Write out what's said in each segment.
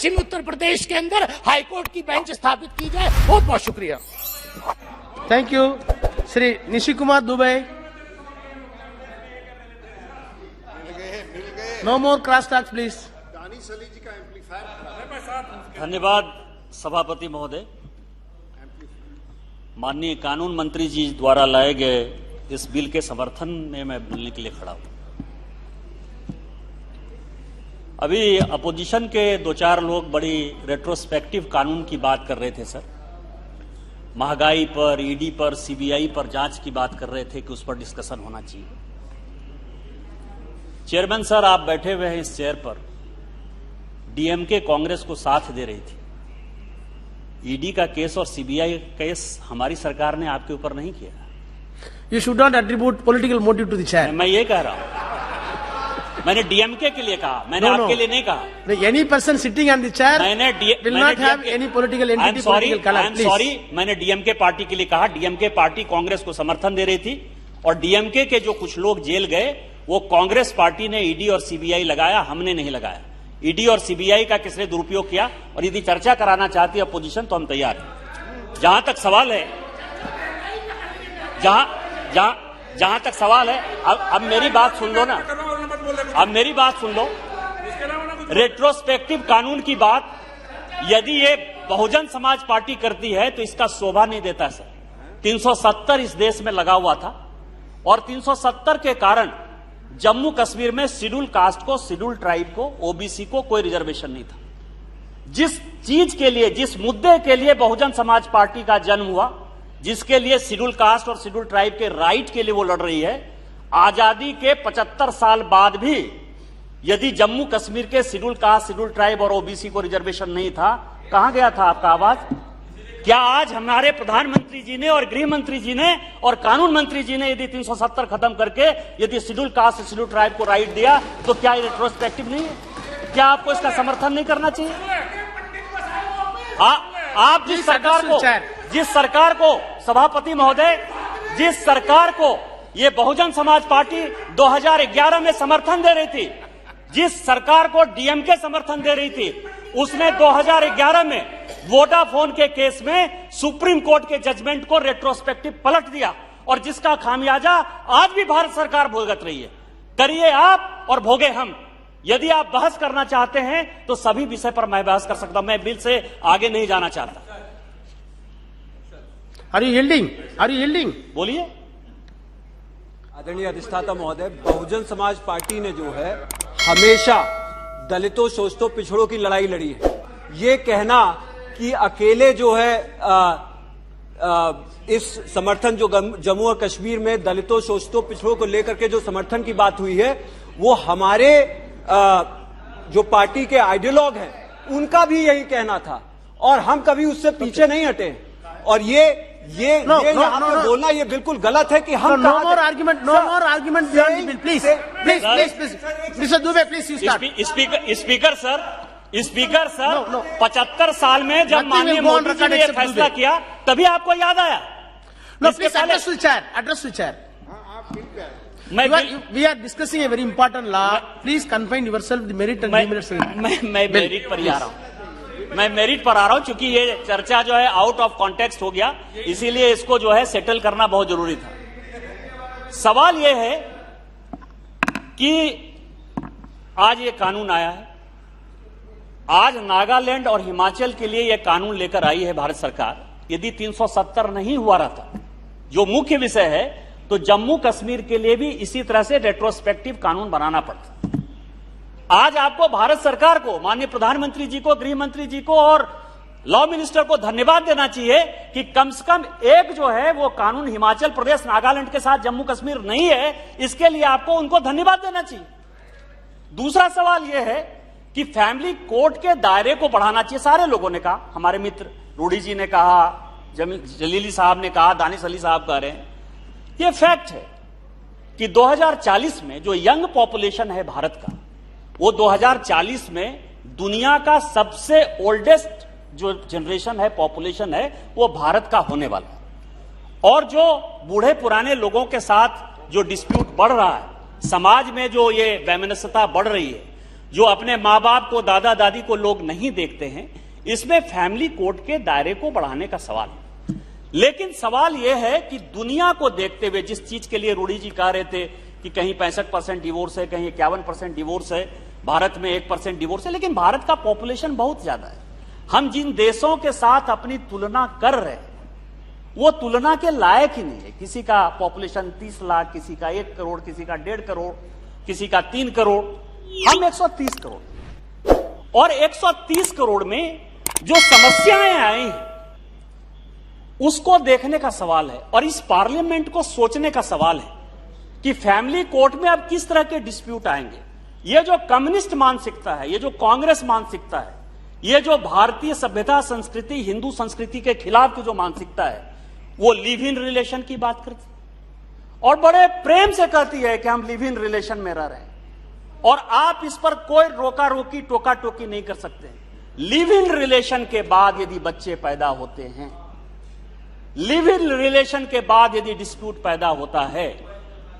पश्चिमी उत्तर प्रदेश के अंदर हाईकोर्ट की बेंच स्थापित की जाए। बहुत बहुत शुक्रिया। Thank you. Shri Nishi Kumar Dubey. No more cross talks please. धन्यवाद सभापति महोदय। माननीय कानून मंत्री जी द्वारा लाए गए इस बिल के समर्थन में मैं बोलने के लिए खड़ा हूं। अभी अपोजिशन के दो चार लोग बड़ी रेट्रोस्पेक्टिव कानून की बात कर रहे थे सर। महंगाई पर, ईडी पर, सीबीआई पर जांच की बात कर रहे थे कि उस पर डिस्कशन होना चाहिए। चेयरमैन सर, आप बैठे हुए हैं इस चेयर पर। डीएमके कांग्रेस को साथ दे रही थी। ईडी का केस और सीबीआई केस हमारी सरकार ने आपके ऊपर नहीं किया। You should not attribute political motive to the chair. मैं ये कह रहा हूं, मैंने डीएमके के लिए कहा, मैंने आपके लिए नहीं कहा। Any person sitting on the chair will not have any political entity, political color. I'm sorry, मैंने डीएमके पार्टी के लिए कहा। डीएमके पार्टी कांग्रेस को समर्थन दे रही थी और डीएमके के जो कुछ लोग जेल गए वो कांग्रेस पार्टी ने ईडी और सीबीआई लगाया, हमने नहीं लगाया। ईडी और सीबीआई का किसने दुरुपयोग किया, और यदि चर्चा कराना चाहती है अपोजिशन तो हम तैयार हैं। जहां तक सवाल है, जहां तक सवाल है, अब मेरी बात सुन लो ना, अब मेरी बात सुन लो। रेट्रोस्पेक्टिव कानून की बात यदि ये बहुजन समाज पार्टी करती है तो इसका शोभा नहीं देता सर। 370 इस देश में लगा हुआ था और 370 के कारण जम्मू कश्मीर में शेड्यूल कास्ट को, शेड्यूल ट्राइब को, ओबीसी को कोई रिजर्वेशन नहीं था। जिस चीज के लिए, जिस मुद्दे के लिए बहुजन समाज पार्टी का जन्म हुआ, जिसके लिए शेड्यूल कास्ट और शेड्यूल ट्राइब के राइट के लिए वो लड़ रही है, आजादी के 75 साल बाद भी यदि जम्मू कश्मीर के शेड्यूल कास्ट, शेड्यूल ट्राइब और ओबीसी को रिजर्वेशन नहीं था, कहां गया था आपका आवाज? क्या आज हमारे प्रधानमंत्री जी ने और गृह मंत्री जी ने और कानून मंत्री जी ने यदि 370 खत्म करके यदि शेड्यूल कास्ट, शेड्यूल ट्राइब को राइट दिया तो क्या ये रेट्रोस्पेक्टिव नहीं है? क्या आपको इसका समर्थन नहीं करना चाहिए? आप जिस सरकार को सभापति महोदय, जिस सरकार को ये बहुजन समाज पार्टी 2011 में समर्थन दे रही थी, जिस सरकार को डीएमके समर्थन दे रही थी, उसने 2011 में वोडाफोन के केस में सुप्रीम कोर्ट के जजमेंट को रेट्रोस्पेक्टिव पलट दिया और जिसका खामियाजा आज भी भारत सरकार भुगत रही है। करिए आप और भोगे हम। यदि आप बहस करना चाहते हैं तो सभी विषय पर मैं बहस कर सकता हूं। मैं बिल से आगे नहीं जाना चाहता। Are you yielding? बोलिए। आदरणीय अधिष्ठाता महोदय, बहुजन समाज पार्टी ने जो है हमेशा दलितों, शोषितों, पिछड़ों की लड़ाई लड़ी है। ये कहना कि अकेले जो है इस समर्थन जो जम्मू और कश्मीर में दलितों, शोषितों, पिछड़ों को लेकर के जो समर्थन की बात हुई है, वो हमारे जो पार्टी के आइडियोलॉग हैं उनका भी यही कहना था और हम कभी उससे पीछे नहीं हटे। और ये यहाँ पे बोलना ये बिल्कुल गलत है कि हम no more argument beyond the bill, please. Mr. Dubey, please you start. Speaker sir 75 साल में जब माननीय मोदी जी ने फैसला किया तभी आपको याद आया? No, please address the chair. We are discussing a very important law. Please confine yourself to the merit and demerits. मैं मेरिट पर ही आ रहा हूं। मैं मेरिट पर आ रहा हूं क्योंकि ये चर्चा जो है आउट ऑफ कॉन्टेक्स्ट हो गया, इसीलिए इसको जो है सेटल करना बहुत जरूरी था। सवाल ये है कि आज ये कानून आया है, आज नागालैंड और हिमाचल के लिए यह कानून लेकर आई है भारत सरकार। यदि 370 नहीं हुआ रहता, जो मुख्य विषय है, तो जम्मू कश्मीर के लिए भी इसी तरह से रेट्रोस्पेक्टिव कानून बनाना पड़ता। आज आपको भारत सरकार को, माननीय प्रधानमंत्री जी को, गृह मंत्री जी को और लॉ मिनिस्टर को धन्यवाद देना चाहिए कि कम से कम एक जो है वो कानून हिमाचल प्रदेश, नागालैंड के साथ जम्मू कश्मीर नहीं है, इसके लिए आपको उनको धन्यवाद देना चाहिए। दूसरा सवाल यह है कि फैमिली कोर्ट के दायरे को बढ़ाना चाहिए। सारे लोगों ने कहा, हमारे मित्र रूडी जी ने कहा, जलीली साहब ने कहा, दानिश अली साहब कह रहे हैं। यह फैक्ट है कि 2040 में जो यंग पॉपुलेशन है भारत का, वो 2040 में दुनिया का सबसे ओल्डेस्ट जो जनरेशन है, पॉपुलेशन है, वो भारत का होने वाला है। और जो बूढ़े पुराने लोगों के साथ जो डिस्प्यूट बढ़ रहा है, समाज में जो ये वैमनस्यता बढ़ रही है, जो अपने मां बाप को, दादा दादी को लोग नहीं देखते हैं, इसमें फैमिली कोर्ट के दायरे को बढ़ाने का सवाल है। लेकिन सवाल यह है कि दुनिया को देखते हुए, जिस चीज के लिए रूडी जी कह रहे थे कि कहीं 65% डिवोर्स है, कहीं 51% डिवोर्स है, भारत में 1% डिवोर्स है, लेकिन भारत का पॉपुलेशन बहुत ज्यादा है। हम जिन देशों के साथ अपनी तुलना कर रहे हैं वो तुलना के लायक ही नहीं है। किसी का पॉपुलेशन 30 लाख, किसी का 1 करोड़, किसी का 1.5 करोड़, किसी का 3 करोड़, हम 130 करोड़। और 130 करोड़ में जो समस्याएं आई हैं उसको देखने का सवाल है, और इस पार्लियामेंट को सोचने का सवाल है कि फैमिली कोर्ट में अब किस तरह के डिस्प्यूट आएंगे। ये जो कम्युनिस्ट मानसिकता है, ये जो कांग्रेस मानसिकता है, ये जो भारतीय सभ्यता, संस्कृति, हिंदू संस्कृति के खिलाफ की जो मानसिकता है, वो लिव इन रिलेशन की बात करती और बड़े प्रेम से कहती है कि हम लिव इन रिलेशन में रह रहे हैं, और आप इस पर कोई रोका रोकी, टोका टोकी नहीं कर सकते। लिव इन रिलेशन के बाद यदि बच्चे पैदा होते हैं, लिव इन रिलेशन के बाद यदि डिस्प्यूट पैदा होता है,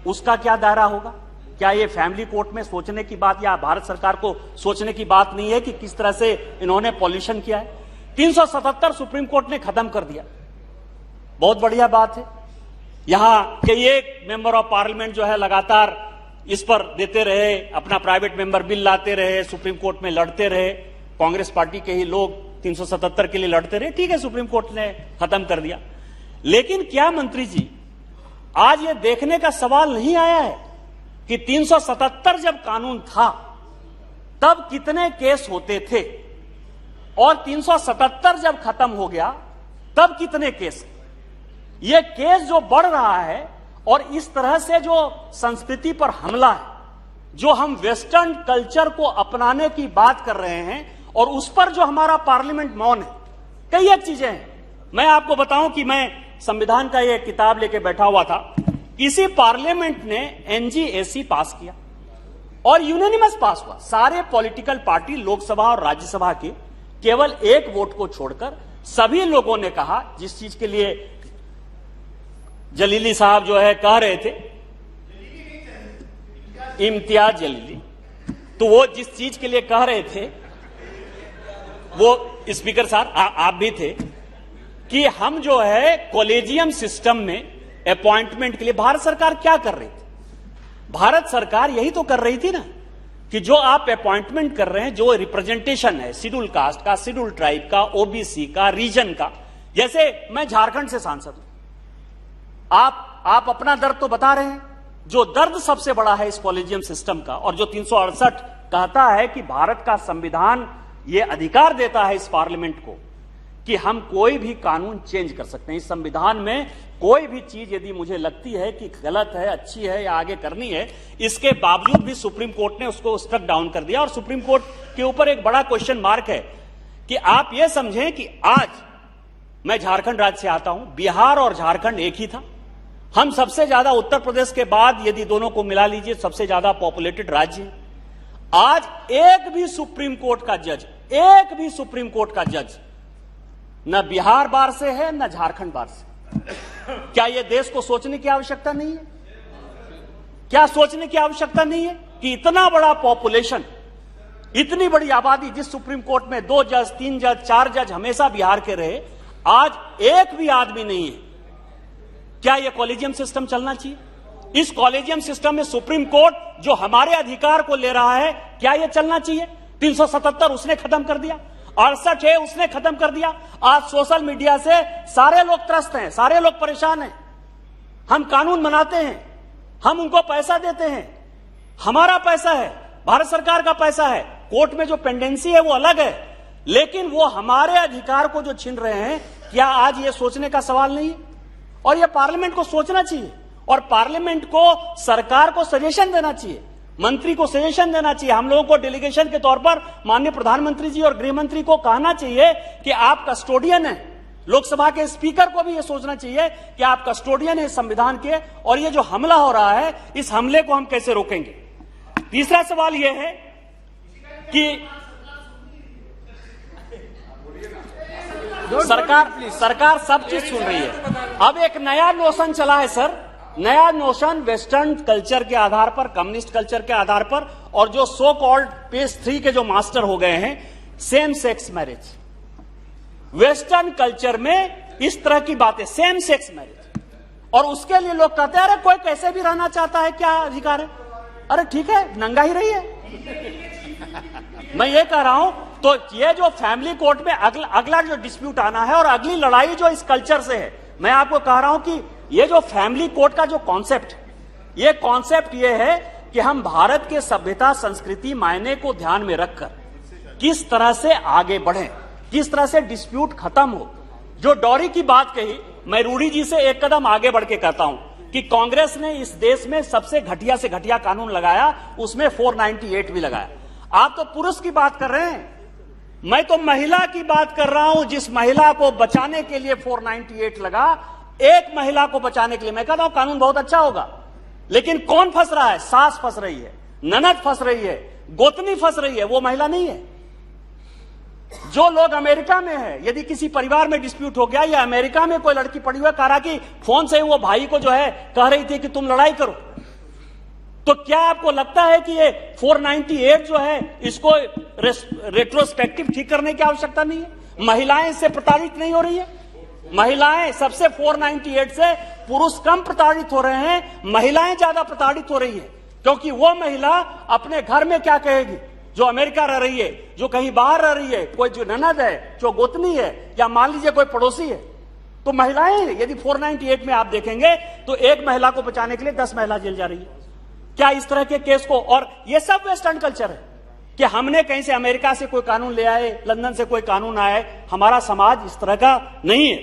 उसका क्या दायरा होगा? क्या ये फैमिली कोर्ट में सोचने की बात, या भारत सरकार को सोचने की बात नहीं है कि किस तरह से इन्होंने पॉल्यूशन किया है? 377 सुप्रीम कोर्ट ने खत्म कर दिया, बहुत बढ़िया बात है। यहां के एक मेंबर ऑफ पार्लियामेंट जो है लगातार इस पर देते रहे, अपना प्राइवेट मेंबर बिल लाते रहे, सुप्रीम कोर्ट में लड़ते रहे, कांग्रेस पार्टी के ही लोग 377 के लिए लड़ते रहे। ठीक है, सुप्रीम कोर्ट ने खत्म कर दिया, लेकिन क्या मंत्री जी आज ये देखने का सवाल नहीं आया है कि 377 जब कानून था तब कितने केस होते थे, और 377 जब खत्म हो गया तब कितने केस? ये केस जो बढ़ रहा है, और इस तरह से जो संस्कृति पर हमला है, जो हम वेस्टर्न कल्चर को अपनाने की बात कर रहे हैं, और उस पर जो हमारा पार्लियामेंट मौन है, कई एक चीजें हैं। मैं आपको बताऊं कि मैं संविधान का ये किताब लेके बैठा हुआ था, इसी पार्लियामेंट ने एनजीएसी पास किया और यूनानिमस पास हुआ। सारे पॉलिटिकल पार्टी, लोकसभा और राज्यसभा के केवल एक वोट को छोड़कर सभी लोगों ने कहा, जिस चीज के लिए जलीली साहब जो है कह रहे थे, इम्तियाज जलीली, तो वो जिस चीज के लिए कह रहे थे, वो स्पीकर साहब आप भी थे, कि हम जो है कॉलेजियम सिस्टम में अपॉइंटमेंट के लिए भारत सरकार क्या कर रही थी? भारत सरकार यही तो कर रही थी ना कि जो आप अपॉइंटमेंट कर रहे हैं, जो रिप्रेजेंटेशन है शेड्यूल कास्ट का, शेड्यूल ट्राइब का, ओबीसी का, रीजन का, जैसे मैं झारखंड से सांसद हूं, आप अपना दर्द तो बता रहे हैं, जो दर्द सबसे बड़ा है इस कॉलेजियम सिस्टम का, और जो 368 कहता है कि भारत का संविधान ये अधिकार देता है इस पार्लियामेंट को कि हम कोई भी कानून चेंज कर सकते हैं। इस संविधान में कोई भी चीज यदि मुझे लगती है कि गलत है, अच्छी है या आगे करनी है, इसके बावजूद भी सुप्रीम कोर्ट ने उसको स्ट्रक डाउन कर दिया। और सुप्रीम कोर्ट के ऊपर एक बड़ा क्वेश्चन मार्क है कि आप यह समझें कि आज मैं झारखंड राज्य से आता हूं, बिहार और झारखंड एक ही था, हम सबसे ज्यादा उत्तर प्रदेश के बाद यदि दोनों को मिला लीजिए सबसे ज्यादा पॉपुलेटेड राज्य है। आज एक भी सुप्रीम कोर्ट का जज न बिहार बार से है न झारखंड बार से। क्या यह देश को सोचने की आवश्यकता नहीं है? क्या सोचने की आवश्यकता नहीं है कि इतना बड़ा पॉपुलेशन, इतनी बड़ी आबादी, जिस सुप्रीम कोर्ट में 2 जज, 3 जज, 4 जज हमेशा बिहार के रहे, आज एक भी आदमी नहीं है। क्या यह कॉलेजियम सिस्टम चलना चाहिए? इस कॉलेजियम सिस्टम में सुप्रीम कोर्ट जो हमारे अधिकार को ले रहा है, क्या यह चलना चाहिए? 377 उसने खत्म कर दिया, 68 है उसने खत्म कर दिया। आज सोशल मीडिया से सारे लोग त्रस्त हैं, सारे लोग परेशान हैं। हम कानून बनाते हैं, हम उनको पैसा देते हैं, हमारा पैसा है, भारत सरकार का पैसा है, कोर्ट में जो पेंडेंसी है वो अलग है, लेकिन वो हमारे अधिकार को जो छीन रहे हैं, क्या आज ये सोचने का सवाल नहीं है? और ये पार्लियामेंट को सोचना चाहिए, और पार्लियामेंट को सरकार को सजेशन देना चाहिए, मंत्री को सजेशन देना चाहिए। हम लोगों को डेलीगेशन के तौर पर माननीय प्रधानमंत्री जी और गृह मंत्री को कहना चाहिए कि आप कस्टोडियन हैं। लोकसभा के स्पीकर को भी यह सोचना चाहिए कि आप कस्टोडियन हैं संविधान के, और ये जो हमला हो रहा है, इस हमले को हम कैसे रोकेंगे? तीसरा सवाल यह है कि सरकार सब चीज सुन रही है। अब एक नया नोशन चला है सर नया नोशन वेस्टर्न कल्चर के आधार पर, कम्युनिस्ट कल्चर के आधार पर, और जो सो कॉल्ड पेज 3 के जो मास्टर हो गए हैं, same sex marriage. Western culture में इस तरह की बातें, सेम सेक्स मैरिज, और उसके लिए लोग कहते हैं अरे कोई कैसे भी रहना चाहता है, क्या अधिकार है? अरे ठीक है, नंगा ही रही है। मैं ये कह रहा हूं, तो ये जो फैमिली कोर्ट में अगला जो डिस्प्यूट आना है और अगली लड़ाई जो इस कल्चर से है, मैं आपको कह रहा हूं कि ये जो फैमिली कोर्ट का जो कॉन्सेप्ट, ये कॉन्सेप्ट ये है कि हम भारत के सभ्यता, संस्कृति, मायने को ध्यान में रखकर किस तरह से आगे बढ़ें, किस तरह से डिस्प्यूट खत्म हो। जो डॉरी की बात कही, मैं रूडी जी से एक कदम आगे बढ़ के कहता हूं कि कांग्रेस ने इस देश में सबसे घटिया से घटिया कानून लगाया, उसमें 498 भी लगाया। आप तो पुरुष की बात कर रहे हैं, मैं तो महिला की बात कर रहा हूं। जिस महिला को बचाने के लिए 498 लगा, एक महिला को बचाने के लिए, मैं कहता हूं कानून बहुत अच्छा होगा, लेकिन कौन फंस रहा है? सास फंस रही है, ननद फंस रही है, गोतनी फंस रही है, वो महिला नहीं है। जो लोग अमेरिका में है, यदि किसी परिवार में डिस्प्यूट हो गया या अमेरिका में कोई लड़की पड़ी हुई, कह रहा कि फोन से वो भाई को जो है कह रही थी कि तुम लड़ाई करो, तो क्या आपको लगता है कि ये 498 जो है इसको रेट्रोस्पेक्टिव ठीक करने की आवश्यकता नहीं है? महिलाएं इससे प्रताड़ित नहीं हो रही है? महिलाएं सबसे 498 से पुरुष कम प्रताड़ित हो रहे हैं, महिलाएं ज्यादा प्रताड़ित हो रही है, क्योंकि वो महिला अपने घर में क्या कहेगी जो अमेरिका रह रही है, जो कहीं बाहर रह रही है, कोई जो ननद है, जो गोतनी है, या मान लीजिए कोई पड़ोसी है। तो महिलाएं यदि 498 में आप देखेंगे तो एक महिला को बचाने के लिए 10 महिला जेल जा रही है। क्या इस तरह के केस को, और ये सब वेस्टर्न कल्चर है कि हमने कहीं से अमेरिका से कोई कानून ले आए, लंदन से कोई कानून आए, हमारा समाज इस तरह का नहीं है।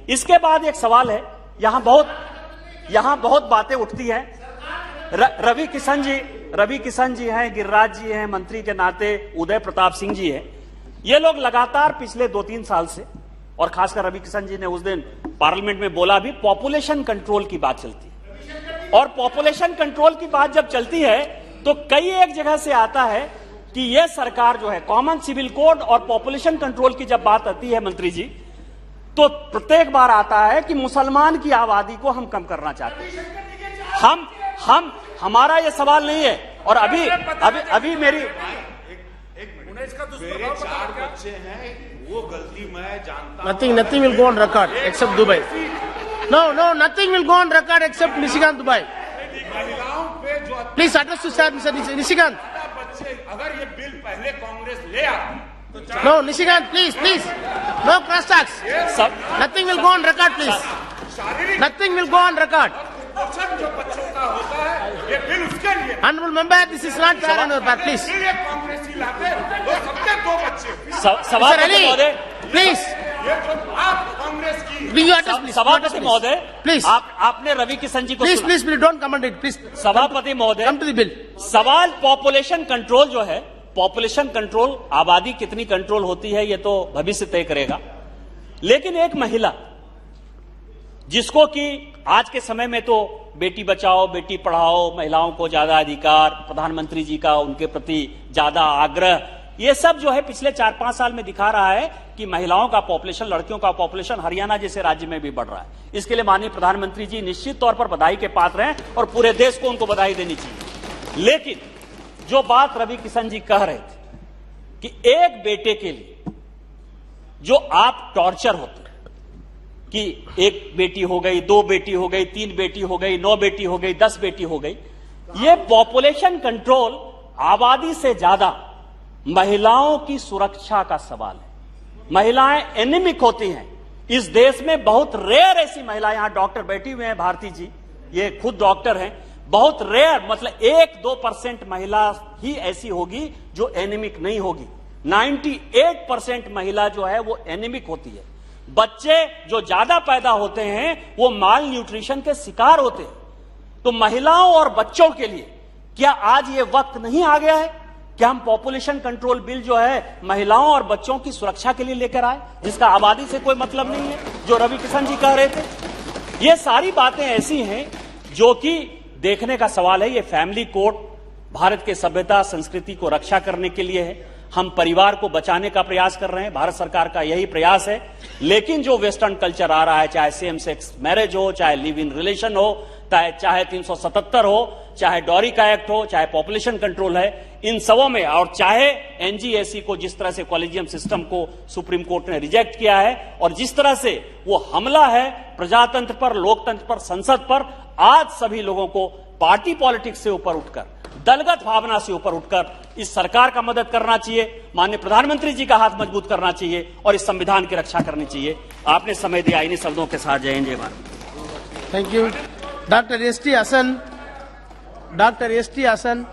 इसके बाद एक सवाल है, यहां बहुत बातें उठती है। रवि किशन जी हैं, गिरिराज जी हैं, मंत्री के नाते उदय प्रताप सिंह जी हैं। ये लोग लगातार पिछले 2-3 साल से, और खासकर रवि किशन जी ने उस दिन पार्लियामेंट में बोला भी, पॉपुलेशन कंट्रोल की बात चलती है। और पॉपुलेशन कंट्रोल की बात जब चलती है तो कई एक जगह से आता है कि यह सरकार जो है, कॉमन सिविल कोड और पॉपुलेशन कंट्रोल की जब बात आती है मंत्री जी, तो प्रत्येक बार आता है कि मुसलमान की आबादी को हम कम करना चाहते हैं। हमारा ये सवाल नहीं है। और अभी मेरी मेरे 4 बच्चे हैं, वो गलती मैं जानता हूं। Nothing will go on record except Dubai. No, nothing will go on record except Nishikant Dubai. महिलाओं पे जो Please address to Sir Nishikant. बच्चे, अगर ये बिल पहले कांग्रेस ले आती तो No, Nishikant, please. No cross talks. Nothing will go on record, please. शारीरिक Nothing will go on record. पोषण जो बच्चों का होता है, ये बिल उसके लिए। Honorable member, this is not fair on your part, please. ये कांग्रेस ही लाते, तो सबके 2 बच्चे। सभापति महोदय, please. ये जो आप कांग्रेस की Will you address, please? सभापति महोदय, Please. आपने रवि किशन जी को Please, don't comment it, please. सभापति महोदय, Come to the bill. सवाल पॉपुलेशन कंट्रोल जो है, पॉपुलेशन कंट्रोल, आबादी कितनी कंट्रोल होती है ये तो भविष्य तय करेगा, लेकिन एक महिला जिसको कि आज के समय में तो बेटी बचाओ बेटी पढ़ाओ, महिलाओं को ज्यादा अधिकार, प्रधानमंत्री जी का उनके प्रति ज्यादा आग्रह, ये सब जो है पिछले 4-5 साल में दिखा रहा है कि महिलाओं का पॉपुलेशन, लड़कियों का पॉपुलेशन हरियाणा जैसे राज्य में भी बढ़ रहा है। इसके लिए माननीय प्रधानमंत्री जी निश्चित तौर पर बधाई के पात्र हैं और पूरे देश को उनको बधाई देनी चाहिए। लेकिन जो बात रवि किशन जी कह रहे थे कि एक बेटे के लिए जो आप टॉर्चर होते कि एक बेटी हो गई, 2 बेटी हो गई, 3 बेटी हो गई, 9 बेटी हो गई, 10 बेटी हो गई, ये पॉपुलेशन कंट्रोल आबादी से ज्यादा महिलाओं की सुरक्षा का सवाल है। महिलाएं एनीमिक होती हैं इस देश में, बहुत रेयर ऐसी महिला, यहां डॉक्टर बैठी हुए हैं भारती जी, ये खुद डॉक्टर हैं, बहुत रेयर, मतलब 1-2% महिला ही ऐसी होगी जो एनीमिक नहीं होगी। 98% महिला जो है वो एनीमिक होती है। बच्चे जो ज्यादा पैदा होते हैं वो माल न्यूट्रिशन के शिकार होते हैं। तो महिलाओं और बच्चों के लिए क्या आज ये वक्त नहीं आ गया है कि हम पॉपुलेशन कंट्रोल बिल जो है महिलाओं और बच्चों की सुरक्षा के लिए लेकर आए, जिसका आबादी से कोई मतलब नहीं है, जो रवि किशन जी कह रहे थे। ये सारी बातें ऐसी हैं जो कि देखने का सवाल है। ये फैमिली कोड भारत के सभ्यता संस्कृति को रक्षा करने के लिए है। हम परिवार को बचाने का प्रयास कर रहे हैं, भारत सरकार का यही प्रयास है। लेकिन जो वेस्टर्न कल्चर आ रहा है, चाहे सेम सेक्स मैरिज हो, चाहे लिव इन रिलेशन हो, चाहे 377 हो, चाहे डॉरी का एक्ट हो, चाहे पॉपुलेशन कंट्रोल है, इन सबों में, और चाहे एनजीएसी को जिस तरह से कॉलेजियम सिस्टम को सुप्रीम कोर्ट ने रिजेक्ट किया है, और जिस तरह से वो हमला है प्रजातंत्र पर, लोकतंत्र पर, संसद पर, आज सभी लोगों को पार्टी पॉलिटिक्स से ऊपर उठकर, दलगत भावना से ऊपर उठकर इस सरकार का मदद करना चाहिए, माननीय प्रधानमंत्री जी का हाथ मजबूत करना चाहिए और इस संविधान की रक्षा करनी चाहिए। आपने समय दिया, इन्हीं शब्दों के साथ जय हिंद जय Bharat. Thank you. Dr. S.T. Hassan. Dr. S.T. Hassan.